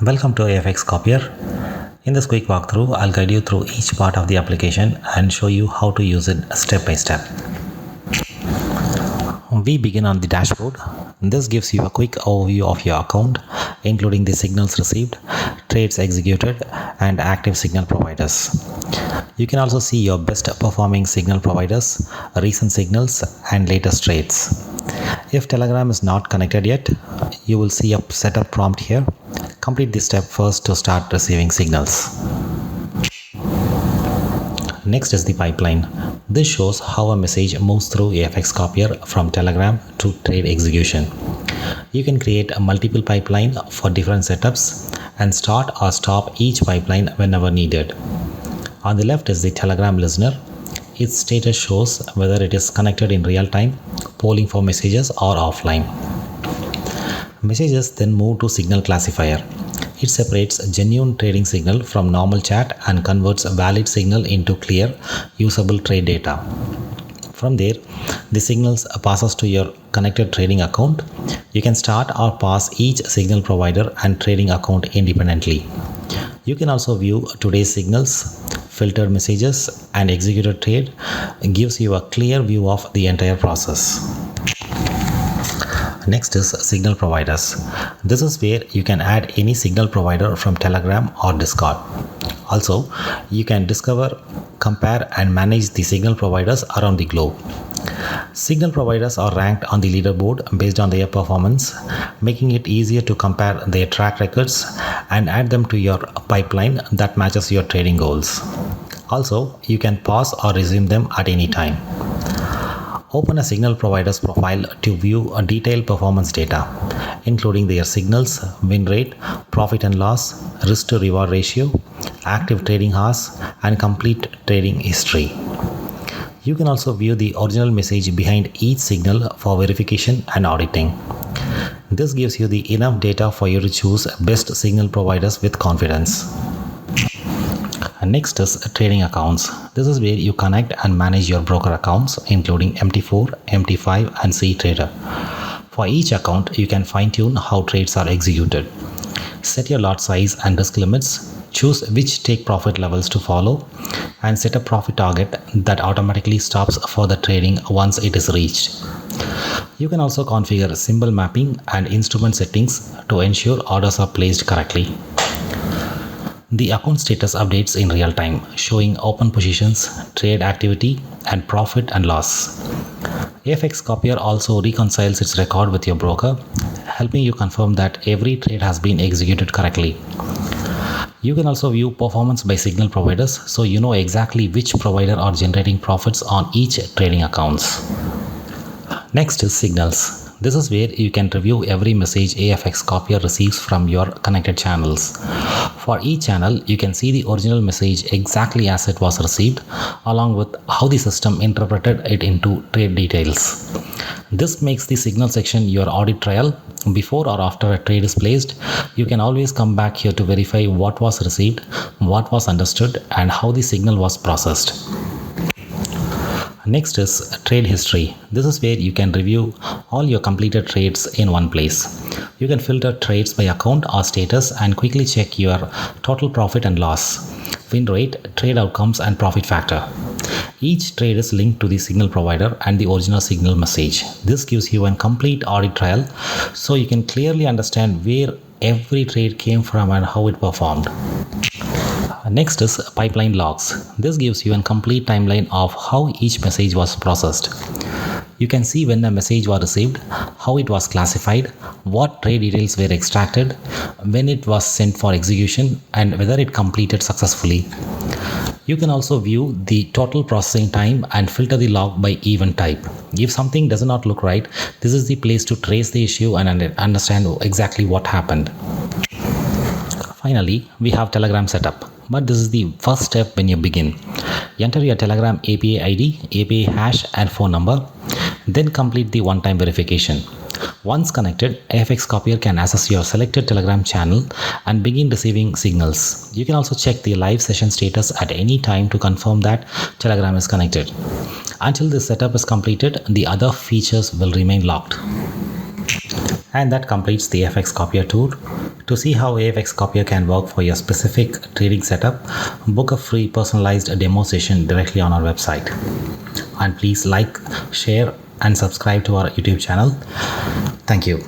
Welcome to AFX Copier. In this quick walkthrough, I'll guide you through each part of the application and show you how to use it step by step. We begin on the dashboard. This gives you a quick overview of your account, including the signals received, trades executed, and active signal providers. You can also see your best performing signal providers, recent signals, and latest trades. If Telegram is not connected yet, you will see a setup prompt here. Complete this step first to start receiving signals. Next is the pipeline. This shows how a message moves through AFX Copier from Telegram to trade execution. You can create a multiple pipeline for different setups and start or stop each pipeline whenever needed. On the left is the Telegram listener. Its status shows whether it is connected in real time, polling for messages, or offline. Messages then move to signal classifier. It separates genuine trading signal from normal chat and converts a valid signal into clear, usable trade data. From there, the signals passes to your connected trading account. You can start or pass each signal provider and trading account independently. You can also view today's signals, filter messages, and executed trade. It gives you a clear view of the entire process. Next is signal providers. This is where you can add any signal provider from Telegram or Discord. Also, you can discover, compare, and manage the signal providers around the globe. Signal providers are ranked on the leaderboard based on their performance, making it easier to compare their track records and add them to your pipeline that matches your trading goals. Also, you can pause or resume them at any time. Open a signal provider's profile to view a detailed performance data, including their signals, win rate, profit and loss, risk to reward ratio, active trading hours, and complete trading history. You can also view the original message behind each signal for verification and auditing. This gives you the enough data for you to choose best signal providers with confidence. Next is trading accounts. This is where you connect and manage your broker accounts, including MT4, MT5, and cTrader. For each account, you can fine-tune how trades are executed. Set your lot size and risk limits, choose which take profit levels to follow, and set a profit target that automatically stops further trading once it is reached. You can also configure symbol mapping and instrument settings to ensure orders are placed correctly. The account status updates in real time, showing open positions, trade activity, and profit and loss. AFX Copier also reconciles its record with your broker, helping you confirm that every trade has been executed correctly. You can also view performance by signal providers, so you know exactly which provider are generating profits on each trading accounts. Next is signals. This is where you can review every message AFX Copier receives from your connected channels. For each channel, you can see the original message exactly as it was received, along with how the system interpreted it into trade details. This makes the signal section your audit trail. Before or after a trade is placed, you can always come back here to verify what was received, what was understood, and how the signal was processed. Next is trade history. This is where you can review all your completed trades in one place. You can filter trades by account or status and quickly check your total profit and loss, win rate, trade outcomes, and profit factor. Each trade is linked to the signal provider and the original signal message. This gives you a complete audit trail, so you can clearly understand where every trade came from and how it performed. Next is pipeline logs. This gives you a complete timeline of how each message was processed. You can see when the message was received, how it was classified, what trade details were extracted, when it was sent for execution, and whether it completed successfully. You can also view the total processing time and filter the log by event type. If something does not look right, this is the place to trace the issue and understand exactly what happened. Finally, we have Telegram setup. But this is the first step when you begin. Enter your Telegram API ID, API hash, and phone number. Then complete the one-time verification. Once connected, AFX Copier can access your selected Telegram channel and begin receiving signals. You can also check the live session status at any time to confirm that Telegram is connected. Until this setup is completed, the other features will remain locked. And that completes the AFX Copier tool. To see how AFX Copier can work for your specific trading setup, book a free personalized demo session directly on our website. And please like, share, and subscribe to our YouTube channel. Thank you.